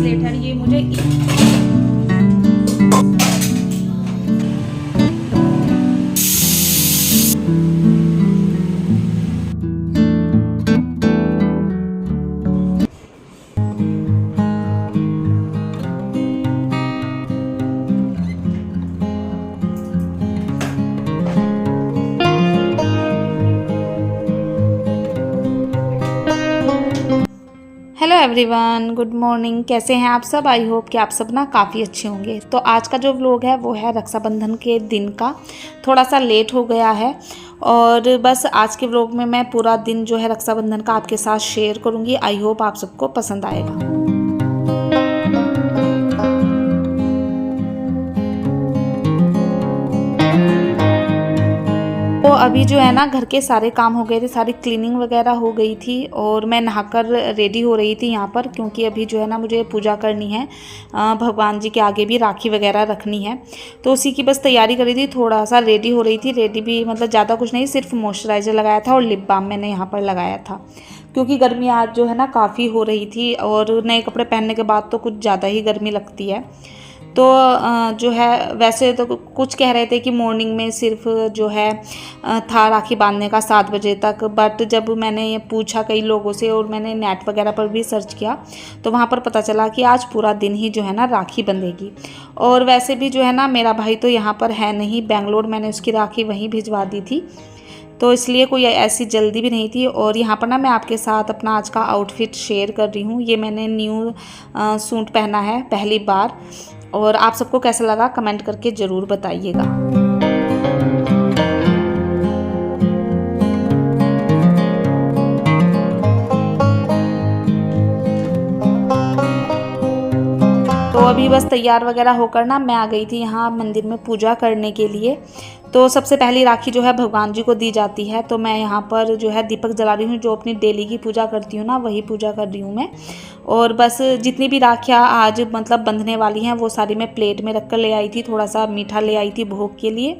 Bracelet है, ये मुझे हेलो एवरीवन, गुड मॉर्निंग। कैसे हैं आप सब? आई होप कि आप सब ना काफ़ी अच्छे होंगे। तो आज का जो व्लॉग है वो है रक्षाबंधन के दिन का। थोड़ा सा लेट हो गया है और बस आज के व्लॉग में मैं पूरा दिन जो है रक्षाबंधन का आपके साथ शेयर करूंगी। आई होप आप सबको पसंद आएगा। तो अभी जो है ना घर के सारे काम हो गए थे, सारी क्लीनिंग वगैरह हो गई थी और मैं नहाकर रेडी हो रही थी यहाँ पर, क्योंकि अभी जो है ना मुझे पूजा करनी है, भगवान जी के आगे भी राखी वगैरह रखनी है। तो उसी की बस तैयारी करी थी, थोड़ा सा रेडी हो रही थी। रेडी भी मतलब ज़्यादा कुछ नहीं, सिर्फ मॉइस्चराइज़र लगाया था और लिप बाम मैंने यहाँ पर लगाया था, क्योंकि गर्मी आज जो है ना काफ़ी हो रही थी और नए कपड़े पहनने के बाद तो कुछ ज़्यादा ही गर्मी लगती है। तो जो है वैसे तो कुछ कह रहे थे कि मॉर्निंग में सिर्फ जो है था राखी बांधने का 7 बजे तक, बट जब मैंने ये पूछा कई लोगों से और मैंने नेट वगैरह पर भी सर्च किया तो वहाँ पर पता चला कि आज पूरा दिन ही जो है ना राखी बंधेगी। और वैसे भी जो है ना मेरा भाई तो यहाँ पर है नहीं, बेंगलोर, मैंने उसकी राखी वहीं भिजवा दी थी, तो इसलिए कोई ऐसी जल्दी भी नहीं थी। और यहाँ पर ना मैं आपके साथ अपना आज का आउटफिट शेयर कर रही हूँ। ये मैंने न्यू सूट पहना है पहली बार, और आप सबको कैसा लगा कमेंट करके ज़रूर बताइएगा। तो अभी बस तैयार वगैरह होकर ना मैं आ गई थी यहाँ मंदिर में पूजा करने के लिए। तो सबसे पहली राखी जो है भगवान जी को दी जाती है, तो मैं यहाँ पर जो है दीपक जला रही हूँ। जो अपनी डेली की पूजा करती हूँ ना वही पूजा कर रही हूँ मैं। और बस जितनी भी राखियाँ आज मतलब बंधने वाली हैं वो सारी मैं प्लेट में रख कर ले आई थी। थोड़ा सा मीठा ले आई थी भोग के लिए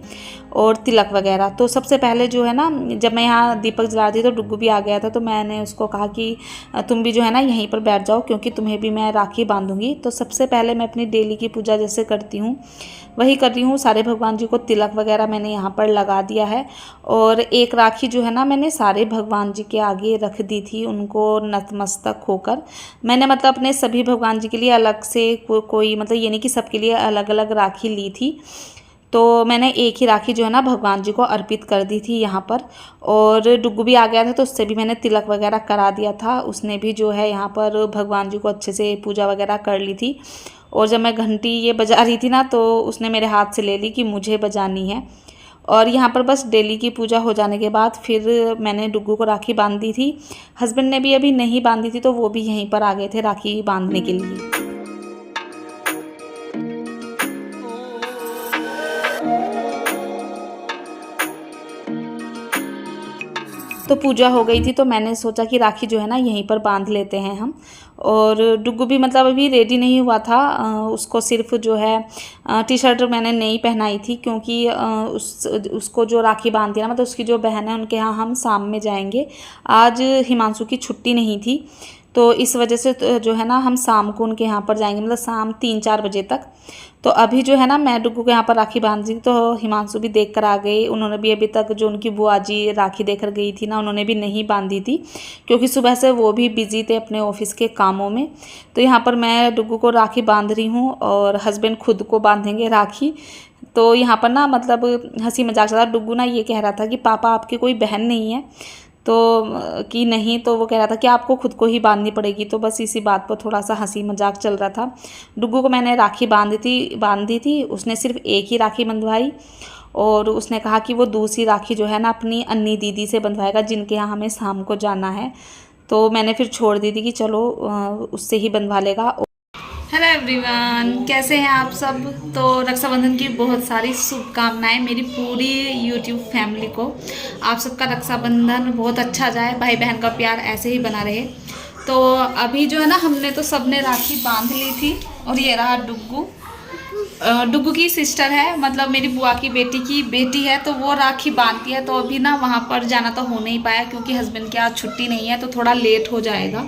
और तिलक वगैरह। तो सबसे पहले जो है ना जब मैं यहाँ दीपक जला रही थी तो डुग्गू भी आ गया था, तो मैंने उसको कहा कि तुम भी जो है ना यहीं पर बैठ जाओ, क्योंकि तुम्हें भी मैं राखी बांधूंगी। तो सबसे पहले मैं अपनी डेली की पूजा जैसे करती हूँ वही कर रही हूँ। सारे भगवान जी को तिलक वगैरह मैंने यहाँ पर लगा दिया है। और एक राखी जो है ना मैंने सारे भगवान जी के आगे रख दी थी, उनको नतमस्तक होकर। मैंने मतलब अपने सभी भगवान जी के लिए अलग से कोई मतलब ये नहीं कि सबके लिए अलग अलग राखी ली थी। तो मैंने एक ही राखी जो है ना भगवान जी को अर्पित कर दी थी यहाँ पर। और डुग्गू भी आ गया था तो उससे भी मैंने तिलक वगैरह करा दिया था। उसने भी जो है यहाँ पर भगवान जी को अच्छे से पूजा वगैरह कर ली थी। और जब मैं घंटी ये बजा रही थी ना तो उसने मेरे हाथ से ले ली कि मुझे बजानी है। और यहाँ पर बस डेली की पूजा हो जाने के बाद फिर मैंने डुग्गू को राखी बांध दी थी। हस्बैंड ने भी अभी नहीं बांधी थी तो वो भी यहीं पर आ गए थे राखी बांधने के लिए। तो पूजा हो गई थी तो मैंने सोचा कि राखी जो है ना यहीं पर बांध लेते हैं हम। और डुग्गू भी मतलब अभी रेडी नहीं हुआ था, उसको सिर्फ जो है टी शर्ट मैंने नहीं पहनाई थी, क्योंकि उसको जो राखी बांधती है ना मतलब उसकी जो बहन है उनके यहाँ हम शाम में जाएंगे। आज हिमांशु की छुट्टी नहीं थी तो इस वजह से जो है ना हम शाम को उनके यहाँ पर जाएंगे, मतलब शाम 3-4 बजे तक। तो अभी जो है ना मैं डुग्गू के यहाँ पर राखी बांध दी तो हिमांशु भी देख कर आ गए। उन्होंने भी अभी तक जो उनकी बुआ जी राखी देकर गई थी ना उन्होंने भी नहीं बांधी थी, क्योंकि सुबह से वो भी बिजी थे अपने ऑफिस के कामों में। तो यहाँ पर मैं डुग्गू को राखी बांध रही हूँ और हस्बैंड खुद को बांधेंगे राखी। तो यहाँ पर ना मतलब हंसी मजाक चल रहा। डुग्गू ना ये कह रहा था कि पापा आपकी कोई बहन नहीं है, तो कि नहीं, तो वो कह रहा था कि आपको खुद को ही बांधनी पड़ेगी। तो बस इसी बात पर थोड़ा सा हंसी मजाक चल रहा था। डुग्गू को मैंने राखी बांधी थी, उसने सिर्फ एक ही राखी बंधवाई और उसने कहा कि वो दूसरी राखी जो है ना अपनी अन्नी दीदी से बंधवाएगा जिनके यहाँ हमें शाम को जाना है। तो मैंने फिर छोड़ दी थी कि चलो उससे ही बंधवा लेगा। हेलो एवरीवन, कैसे हैं आप सब? तो रक्षाबंधन की बहुत सारी शुभकामनाएं मेरी पूरी यूट्यूब फैमिली को। आप सबका रक्षाबंधन बहुत अच्छा जाए, भाई बहन का प्यार ऐसे ही बना रहे। तो अभी जो है ना हमने तो सबने राखी बांध ली थी और ये रहा डुग्गू। डुग्गू की सिस्टर है, मतलब मेरी बुआ की बेटी है, तो वो राखी बांधती है। तो अभी ना वहाँ पर जाना तो हो नहीं पाया क्योंकि हस्बैंड की आज छुट्टी नहीं है, तो थोड़ा लेट हो जाएगा।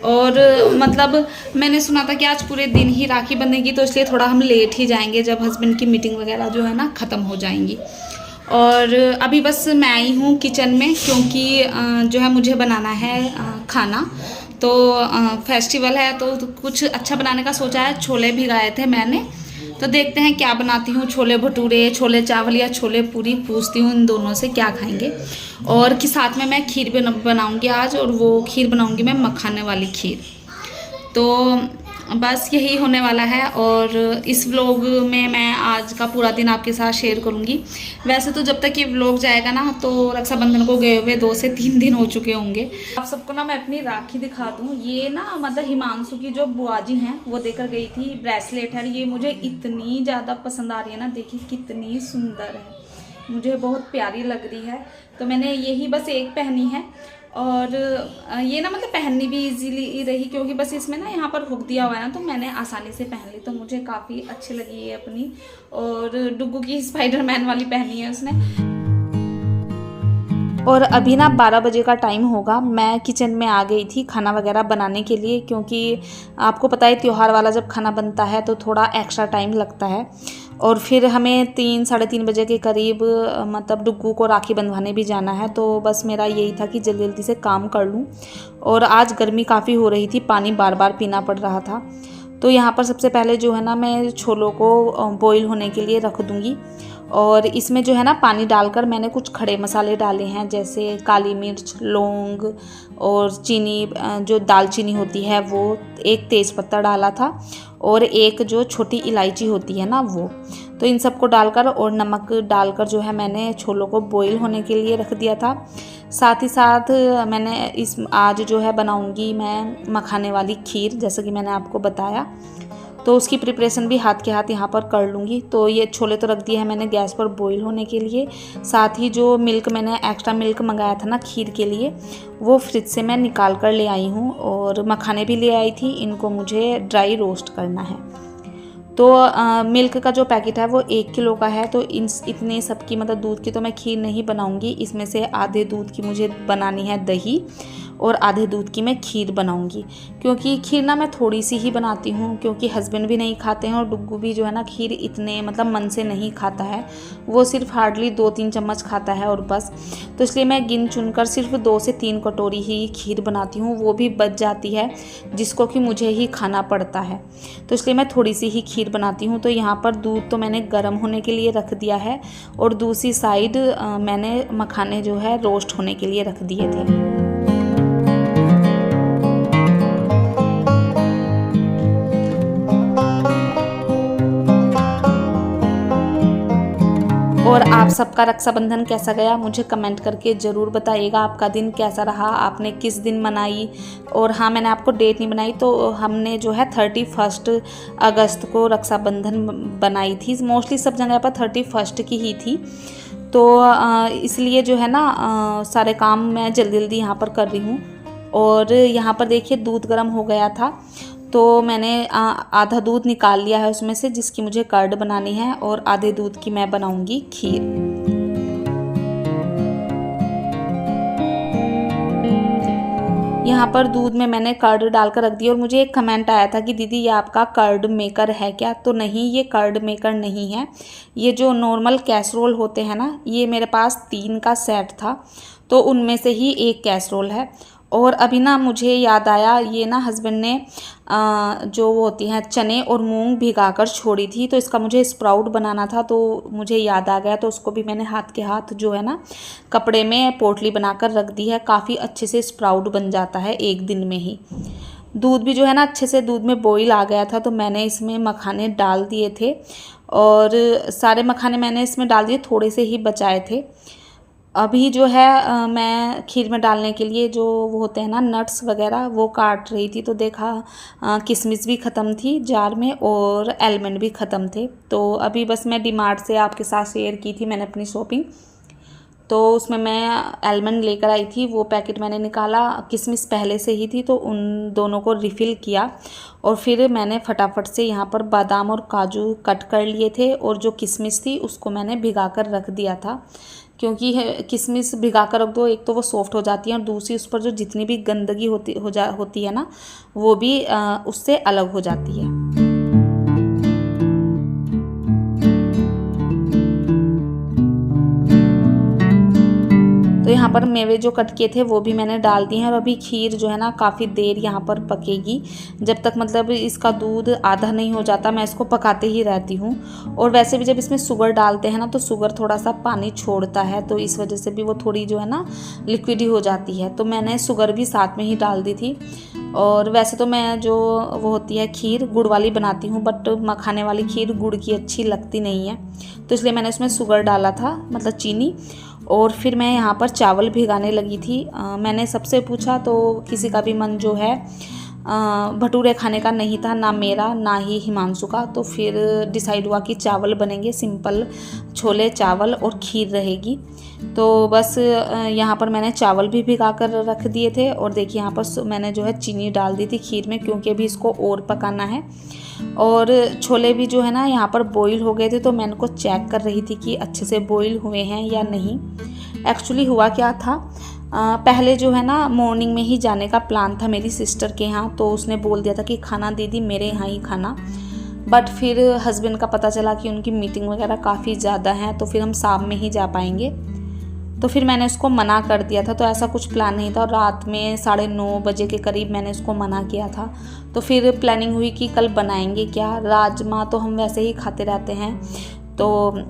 और मतलब मैंने सुना था कि आज पूरे दिन ही राखी बंधेगी, तो इसलिए थोड़ा हम लेट ही जाएंगे जब हस्बैंड की मीटिंग वगैरह जो है ना ख़त्म हो जाएंगी। और अभी बस मैं आई हूँ किचन में क्योंकि जो है मुझे बनाना है खाना। तो फेस्टिवल है तो कुछ अच्छा बनाने का सोचा है। छोले भिगाए थे मैंने, तो देखते हैं क्या बनाती हूँ। छोले भटूरे, छोले चावल या छोले पूरी, पूछती हूँ इन दोनों से क्या खाएंगे। और कि साथ में मैं खीर बनाऊँगी आज, और वो खीर बनाऊँगी मैं मखाने वाली खीर। तो बस यही होने वाला है। और इस व्लॉग में मैं आज का पूरा दिन आपके साथ शेयर करूँगी। वैसे तो जब तक ये व्लॉग जाएगा ना तो रक्षाबंधन को गए हुए 2 से 3 दिन हो चुके होंगे। आप सबको ना मैं अपनी राखी दिखा दूँ। ये ना मतलब हिमांशु की जो बुआ जी हैं वो देकर गई थी, ब्रेसलेट है। ये मुझे इतनी ज़्यादा पसंद आ रही है ना, देखिए कितनी सुंदर है, मुझे बहुत प्यारी लग रही है। तो मैंने यही बस एक पहनी है। और ये ना मतलब पहननी भी इजीली रही क्योंकि बस इसमें ना यहाँ पर हुक दिया हुआ है ना, तो मैंने आसानी से पहन ली। तो मुझे काफ़ी अच्छी लगी ये अपनी। और डुग्गू की स्पाइडरमैन वाली पहनी है उसने। और अभी ना 12 बजे का टाइम होगा। मैं किचन में आ गई थी खाना वगैरह बनाने के लिए, क्योंकि आपको पता है त्यौहार वाला जब खाना बनता है तो थोड़ा एक्स्ट्रा टाइम लगता है। और फिर हमें 3 साढ़े 3 बजे के करीब मतलब डुग्गू को राखी बंधवाने भी जाना है। तो बस मेरा यही था कि जल्दी जल्दी से काम कर लूँ। और आज गर्मी काफ़ी हो रही थी, पानी बार बार पीना पड़ रहा था। तो यहाँ पर सबसे पहले जो है ना मैं छोलों को बॉईल होने के लिए रख दूँगी। और इसमें जो है ना पानी डालकर मैंने कुछ खड़े मसाले डाले हैं, जैसे काली मिर्च, लौंग और चीनी, जो दालचीनी होती है वो, एक तेज़पत्ता डाला था और एक जो छोटी इलायची होती है ना वो। तो इन सबको डालकर और नमक डालकर जो है मैंने छोलों को बॉईल होने के लिए रख दिया था। साथ ही साथ मैंने आज जो है बनाऊंगी मैं मखाने वाली खीर, जैसा कि मैंने आपको बताया। तो उसकी प्रिपरेशन भी हाथ के हाथ यहाँ पर कर लूँगी। तो ये छोले तो रख दिए हैं मैंने गैस पर बॉईल होने के लिए। साथ ही जो मिल्क मैंने एक्स्ट्रा मिल्क मंगाया था ना खीर के लिए, वो फ्रिज से मैं निकाल कर ले आई हूँ। और मखाने भी ले आई थी, इनको मुझे ड्राई रोस्ट करना है। तो मिल्क का जो पैकेट है वो 1 किलो का है। तो इतने सब की मतलब दूध की तो मैं खीर नहीं बनाऊंगी। इसमें से आधे दूध की मुझे बनानी है दही और आधे दूध की मैं खीर बनाऊंगी। क्योंकि खीर ना मैं थोड़ी सी ही बनाती हूँ, क्योंकि हस्बैंड भी नहीं खाते हैं और डुग्गू भी जो है ना खीर इतने मतलब मन से नहीं खाता है। वो सिर्फ हार्डली 2-3 चम्मच खाता है और बस। तो इसलिए मैं गिन चुन कर सिर्फ 2 से 3 कटोरी ही खीर बनाती हूँ, वो भी बच जाती है जिसको कि मुझे ही खाना पड़ता है। तो इसलिए मैं थोड़ी सी ही खीर बनाती हूँ। तो यहाँ पर दूध तो मैंने गर्म होने के लिए रख दिया है और दूसरी साइड मैंने मखाने जो है रोस्ट होने के लिए रख दिए थे। और आप सबका रक्षाबंधन कैसा गया मुझे कमेंट करके ज़रूर बताइएगा। आपका दिन कैसा रहा, आपने किस दिन मनाई। और हाँ, मैंने आपको डेट नहीं बनाई, तो हमने जो है 31 अगस्त को रक्षाबंधन बनाई थी। मोस्टली सब जगह पर 31 की ही थी। तो इसलिए जो है ना सारे काम मैं जल्दी जल्दी यहाँ पर कर रही हूँ। और यहाँ पर देखिए दूध गर्म हो गया था, तो मैंने आधा दूध निकाल लिया है उसमें से, जिसकी मुझे कर्ड बनानी है। और आधे दूध की मैं बनाऊंगी खीर। यहाँ पर दूध में मैंने कर्ड डालकर रख दिया। और मुझे एक कमेंट आया था कि दीदी ये आपका कर्ड मेकर है क्या? तो नहीं, ये कर्ड मेकर नहीं है। ये जो नॉर्मल कैसरोल होते हैं ना, ये मेरे पास 3 का सेट था, तो उनमें से ही एक कैसरोल है। और अभी ना मुझे याद आया, ये ना हस्बैंड ने जो वो होती हैं चने और मूंग भिगाकर छोड़ी थी, तो इसका मुझे स्प्राउट बनाना था। तो मुझे याद आ गया, तो उसको भी मैंने हाथ के हाथ जो है ना कपड़े में पोटली बनाकर रख दी है। काफ़ी अच्छे से स्प्राउट बन जाता है एक दिन में ही। दूध भी जो है ना अच्छे से दूध में बॉईल आ गया था, तो मैंने इसमें मखाने डाल दिए थे। और सारे मखाने मैंने इसमें डाल दिए, थोड़े से ही बचाए थे। अभी जो है मैं खीर में डालने के लिए जो वो होते हैं ना नट्स वगैरह, वो काट रही थी। तो देखा किशमिश भी ख़त्म थी जार में और आलमंड भी ख़त्म थे। तो अभी बस मैं डीमार्ट से आपके साथ शेयर की थी मैंने अपनी शॉपिंग। तो उसमें मैं आलमंड लेकर आई थी, वो पैकेट मैंने निकाला, किशमिश पहले से ही थी तो उन दोनों को रिफ़िल किया और फिर मैंने फटाफट से यहाँ पर बादाम और काजू कट कर लिए थे और जो किशमिश थी उसको मैंने भिगा कर रख दिया था, क्योंकि किशमिश भिगा कर रख दो, एक तो वो सॉफ्ट हो जाती है और दूसरी उस पर जो जितनी भी गंदगी होती है ना, वो भी उससे अलग हो जाती है। तो यहाँ पर मेवे जो कट किए थे वो भी मैंने डाल दिए हैं और अभी खीर जो है ना काफ़ी देर यहाँ पर पकेगी, जब तक मतलब इसका दूध आधा नहीं हो जाता मैं इसको पकाते ही रहती हूँ। और वैसे भी जब इसमें शुगर डालते हैं ना तो शुगर थोड़ा सा पानी छोड़ता है, तो इस वजह से भी वो थोड़ी जो है ना लिक्विड ही हो जाती है, तो मैंने शुगर भी साथ में ही डाल दी थी। और वैसे तो मैं जो वो होती है खीर गुड़ वाली बनाती हूँ, बट मखाने वाली खीर गुड़ की अच्छी लगती नहीं है, तो इसलिए मैंने उसमें शुगर डाला था, मतलब चीनी। और फिर मैं यहाँ पर चावल भिगाने लगी थी। मैंने सबसे पूछा तो किसी का भी मन जो है भटूरे खाने का नहीं था, ना मेरा ना ही हिमांशु का, तो फिर डिसाइड हुआ कि चावल बनेंगे, सिंपल छोले चावल और खीर रहेगी। तो बस यहाँ पर मैंने चावल भी भिगा कर रख दिए थे और देखिए यहाँ पर मैंने जो है चीनी डाल दी थी खीर में, क्योंकि अभी इसको और पकाना है। और छोले भी जो है ना यहाँ पर बॉईल हो गए थे, तो मैं इनको चेक कर रही थी कि अच्छे से बॉईल हुए हैं या नहीं। एक्चुअली हुआ क्या था, पहले जो है ना मॉर्निंग में ही जाने का प्लान था मेरी सिस्टर के यहाँ, तो उसने बोल दिया था कि खाना दीदी मेरे यहाँ ही खाना, बट फिर हस्बैंड का पता चला कि उनकी मीटिंग वगैरह काफ़ी ज़्यादा हैं, तो फिर हम शाम में ही जा पाएंगे, तो फिर मैंने उसको मना कर दिया था। तो ऐसा कुछ प्लान नहीं था और रात में 9:30 बजे के करीब मैंने उसको मना किया था। तो फिर प्लानिंग हुई कि कल बनाएंगे क्या, राजमा तो हम वैसे ही खाते रहते हैं, तो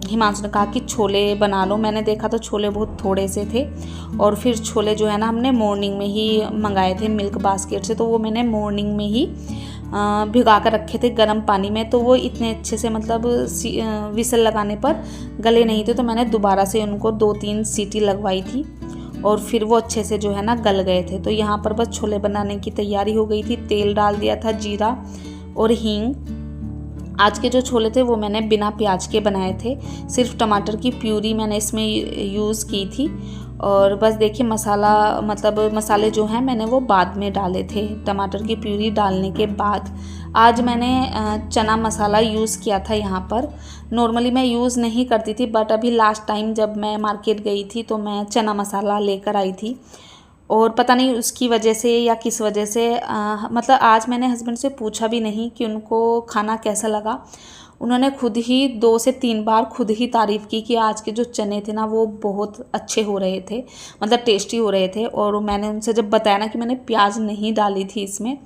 हिमांशु ने कहा कि छोले बना लो। मैंने देखा तो छोले बहुत थोड़े से थे और फिर छोले जो है ना हमने मॉर्निंग में ही मंगाए थे मिल्क बास्केट से, तो वो मैंने मॉर्निंग में ही भिगा कर रखे थे गर्म पानी में, तो वो इतने अच्छे से मतलब विसल लगाने पर गले नहीं थे, तो मैंने दोबारा से उनको 2-3 सीटी लगवाई थी और फिर वो अच्छे से जो है ना गल गए थे। तो यहाँ पर बस छोले बनाने की तैयारी हो गई थी। तेल डाल दिया था, जीरा और हींग। आज के जो छोले थे वो मैंने बिना प्याज के बनाए थे, सिर्फ टमाटर की प्यूरी मैंने इसमें यूज़ की थी। और बस देखिए मसाला, मतलब मसाले जो हैं मैंने वो बाद में डाले थे, टमाटर की प्यूरी डालने के बाद। आज मैंने चना मसाला यूज़ किया था यहाँ पर। नॉर्मली मैं यूज़ नहीं करती थी, बट अभी लास्ट टाइम जब मैं मार्केट गई थी तो मैं चना मसाला लेकर आई थी, और पता नहीं उसकी वजह से या किस वजह से मतलब आज मैंने हस्बैंड से पूछा भी नहीं कि उनको खाना कैसा लगा। उन्होंने खुद ही 2 से 3 बार खुद ही तारीफ़ की कि आज के जो चने थे ना वो बहुत अच्छे हो रहे थे, मतलब टेस्टी हो रहे थे। और मैंने उनसे जब बताया ना कि मैंने प्याज नहीं डाली थी इसमें,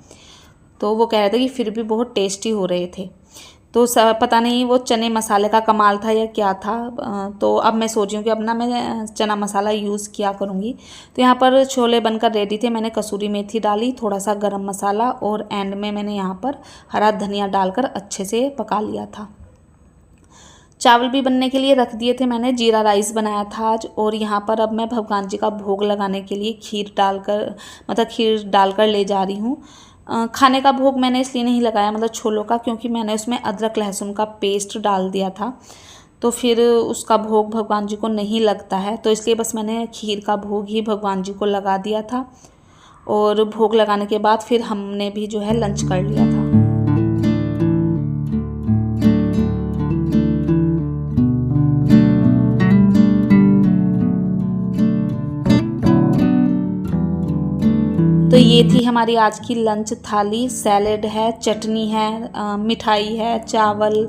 तो वो कह रहे थे कि फिर भी बहुत टेस्टी हो रहे थे। तो पता नहीं वो चने मसाले का कमाल था या क्या था। तो अब मैं सोच रही हूँ कि अब ना मैं चना मसाला यूज़ किया करूँगी। तो यहाँ पर छोले बनकर रेडी थे, मैंने कसूरी मेथी डाली, थोड़ा सा गरम मसाला और एंड में मैंने यहाँ पर हरा धनिया डालकर अच्छे से पका लिया था। चावल भी बनने के लिए रख दिए थे मैंने, जीरा राइस बनाया था आज। और यहाँ पर अब मैं भगवान जी का भोग लगाने के लिए खीर डालकर ले जा रही हूँ। खाने का भोग मैंने इसलिए नहीं लगाया, मतलब छोलों का, क्योंकि मैंने उसमें अदरक लहसुन का पेस्ट डाल दिया था, तो फिर उसका भोग भगवान जी को नहीं लगता है, तो इसलिए बस मैंने खीर का भोग ही भगवान जी को लगा दिया था। और भोग लगाने के बाद फिर हमने भी जो है लंच कर लिया था। तो ये थी हमारी आज की लंच थाली। सैलेड है, चटनी है, मिठाई है, चावल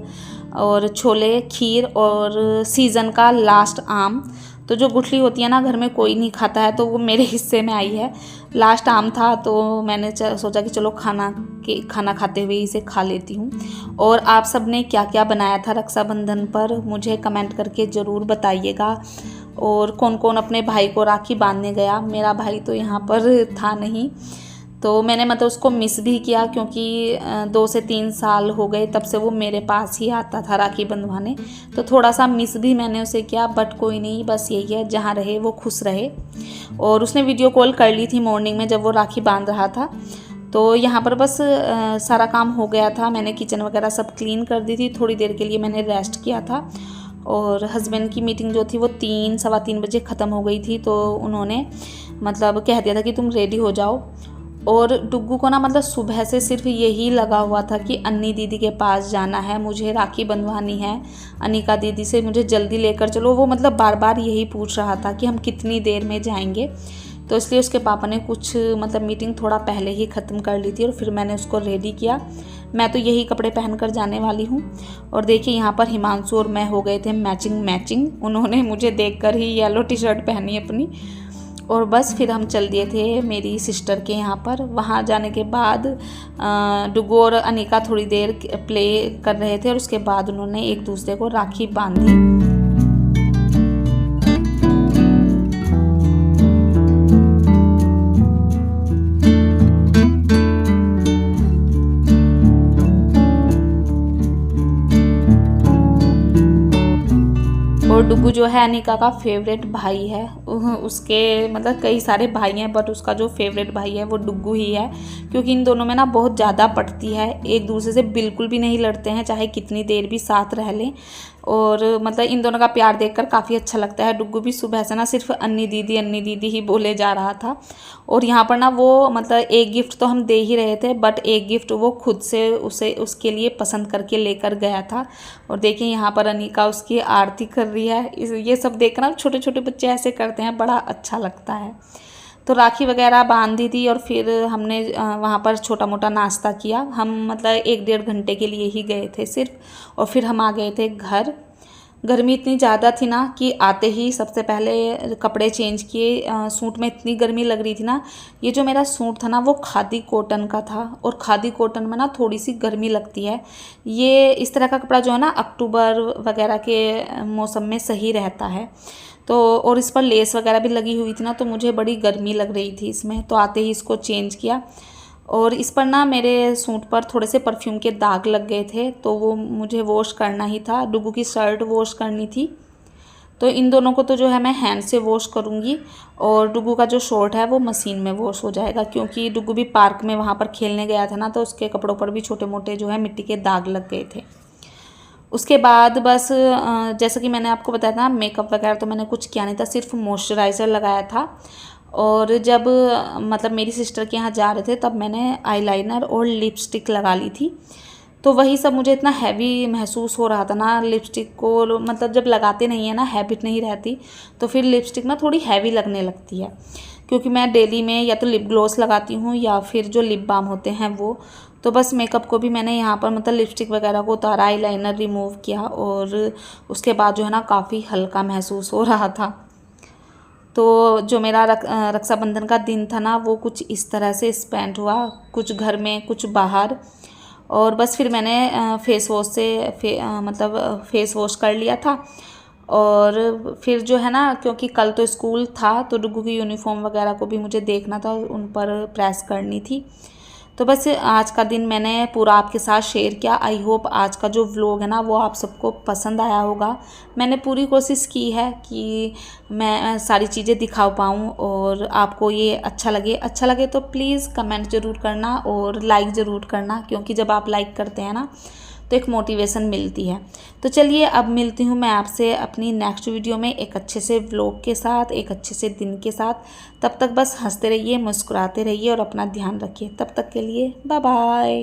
और छोले, खीर और सीज़न का लास्ट आम। तो जो गुठली होती है ना घर में कोई नहीं खाता है, तो वो मेरे हिस्से में आई है। लास्ट आम था तो मैंने सोचा कि चलो खाना खाते हुए इसे खा लेती हूँ। और आप सब ने क्या क्या बनाया था रक्षाबंधन पर मुझे कमेंट करके ज़रूर बताइएगा। और कौन कौन अपने भाई को राखी बांधने गया। मेरा भाई तो यहाँ पर था नहीं, तो मैंने मतलब उसको मिस भी किया, क्योंकि 2 से 3 साल हो गए तब से वो मेरे पास ही आता था राखी बंधवाने, तो थोड़ा सा मिस भी मैंने उसे किया। बट कोई नहीं, बस यही है, जहाँ रहे वो खुश रहे। और उसने वीडियो कॉल कर ली थी मॉर्निंग में जब वो राखी बांध रहा था। तो यहाँ पर बस सारा काम हो गया था, मैंने किचन वगैरह सब क्लीन कर दी थी। थोड़ी देर के लिए मैंने रेस्ट किया था और हस्बैंड की मीटिंग जो थी वो 3 सवा 3 बजे ख़त्म हो गई थी, तो उन्होंने मतलब कह दिया था कि तुम रेडी हो जाओ। और डुग्गू को ना मतलब सुबह से सिर्फ यही लगा हुआ था कि अन्नी दीदी के पास जाना है, मुझे राखी बंधवानी है, अनिका दीदी से मुझे जल्दी लेकर चलो। वो मतलब बार बार यही पूछ रहा था कि हम कितनी देर में जाएंगे। तो इसलिए उसके पापा ने कुछ मतलब मीटिंग थोड़ा पहले ही ख़त्म कर ली थी और फिर मैंने उसको रेडी किया। मैं तो यही कपड़े पहन कर जाने वाली हूँ। और देखिए यहाँ पर हिमांशु और मैं हो गए थे मैचिंग। उन्होंने मुझे देखकर ही येलो टी शर्ट पहनी अपनी। और बस फिर हम चल दिए थे मेरी सिस्टर के यहाँ पर। वहाँ जाने के बाद डुग्गू और अनिका थोड़ी देर प्ले कर रहे थे और उसके बाद उन्होंने एक दूसरे को राखी बांधी। और डुग्गू जो है अनिका का फेवरेट भाई है। उसके मतलब कई सारे भाई हैं बट उसका जो फेवरेट भाई है वो डुग्गू ही है, क्योंकि इन दोनों में ना बहुत ज़्यादा पटती है, एक दूसरे से बिल्कुल भी नहीं लड़ते हैं चाहे कितनी देर भी साथ रह लें। और मतलब इन दोनों का प्यार देखकर काफ़ी अच्छा लगता है। डुग्गू भी सुबह से ना सिर्फ अन्नी दीदी ही बोले जा रहा था। और यहाँ पर ना वो मतलब एक गिफ्ट तो हम दे ही रहे थे बट एक गिफ्ट वो खुद से उसे उसके लिए पसंद करके लेकर गया था। और देखिए यहाँ पर अनिका उसकी आरती कर रही है। ये सब देखना छोटे छोटे बच्चे ऐसे करते हैं, बड़ा अच्छा लगता है। तो राखी वगैरह बांधी थी और फिर हमने वहाँ पर छोटा मोटा नाश्ता किया। हम मतलब 1-1.5 घंटे के लिए ही गए थे सिर्फ, और फिर हम आ गए थे घर। गर्मी इतनी ज़्यादा थी ना कि आते ही सबसे पहले कपड़े चेंज किए। सूट में इतनी गर्मी लग रही थी ना। ये जो मेरा सूट था ना वो खादी कॉटन का था, और खादी कॉटन में ना थोड़ी सी गर्मी लगती है। ये इस तरह का कपड़ा जो है ना अक्टूबर वगैरह के मौसम में सही रहता है। तो और इस पर लेस वगैरह भी लगी हुई थी ना, तो मुझे बड़ी गर्मी लग रही थी इसमें। तो आते ही इसको चेंज किया। और इस पर ना मेरे सूट पर थोड़े से परफ्यूम के दाग लग गए थे, तो वो मुझे वॉश करना ही था। डुग्गू की शर्ट वॉश करनी थी, तो इन दोनों को तो जो है मैं हैंड से वॉश करूँगी। और डुग्गू का जो शॉर्ट है वो मशीन में वॉश हो जाएगा, क्योंकि डुग्गू भी पार्क में वहाँ पर खेलने गया था ना, तो उसके कपड़ों पर भी छोटे मोटे जो है मिट्टी के दाग लग गए थे। उसके बाद बस जैसा कि मैंने आपको बताया था मेकअप वगैरह तो मैंने कुछ किया नहीं था, सिर्फ मॉइस्चराइज़र लगाया था। और जब मतलब मेरी सिस्टर के यहाँ जा रहे थे तब मैंने आईलाइनर और लिपस्टिक लगा ली थी। तो वही सब मुझे इतना हैवी महसूस हो रहा था ना लिपस्टिक को, मतलब जब लगाते नहीं है ना, हैबिट नहीं रहती, तो फिर लिपस्टिक ना थोड़ी हैवी लगने लगती है। क्योंकि मैं डेली में या तो लिप ग्लॉस लगाती हूँ या फिर जो लिप बाम होते हैं वो। तो बस मेकअप को भी मैंने यहाँ पर मतलब लिपस्टिक वगैरह को उतारा, आईलाइनर रिमूव किया, और उसके बाद जो है ना काफ़ी हल्का महसूस हो रहा था। तो जो मेरा रक्षाबंधन का दिन था ना वो कुछ इस तरह से स्पेंड हुआ, कुछ घर में कुछ बाहर। और बस फिर मैंने फेस वॉश से मतलब फेस वॉश कर लिया था। और फिर जो है ना, क्योंकि कल तो स्कूल था तो डुग्गू की यूनिफॉर्म वगैरह को भी मुझे देखना था, उन पर प्रेस करनी थी। तो बस आज का दिन मैंने पूरा आपके साथ शेयर किया। आई होप आज का जो व्लॉग है ना वो आप सबको पसंद आया होगा। मैंने पूरी कोशिश की है कि मैं सारी चीज़ें दिखा पाऊँ और आपको ये अच्छा लगे तो प्लीज़ कमेंट ज़रूर करना और लाइक ज़रूर करना, क्योंकि जब आप लाइक करते हैं ना तो एक मोटिवेशन मिलती है। तो चलिए अब मिलती हूँ मैं आपसे अपनी नेक्स्ट वीडियो में एक अच्छे से व्लॉग के साथ, एक अच्छे से दिन के साथ। तब तक बस हंसते रहिए, मुस्कुराते रहिए और अपना ध्यान रखिए। तब तक के लिए बाय बाय।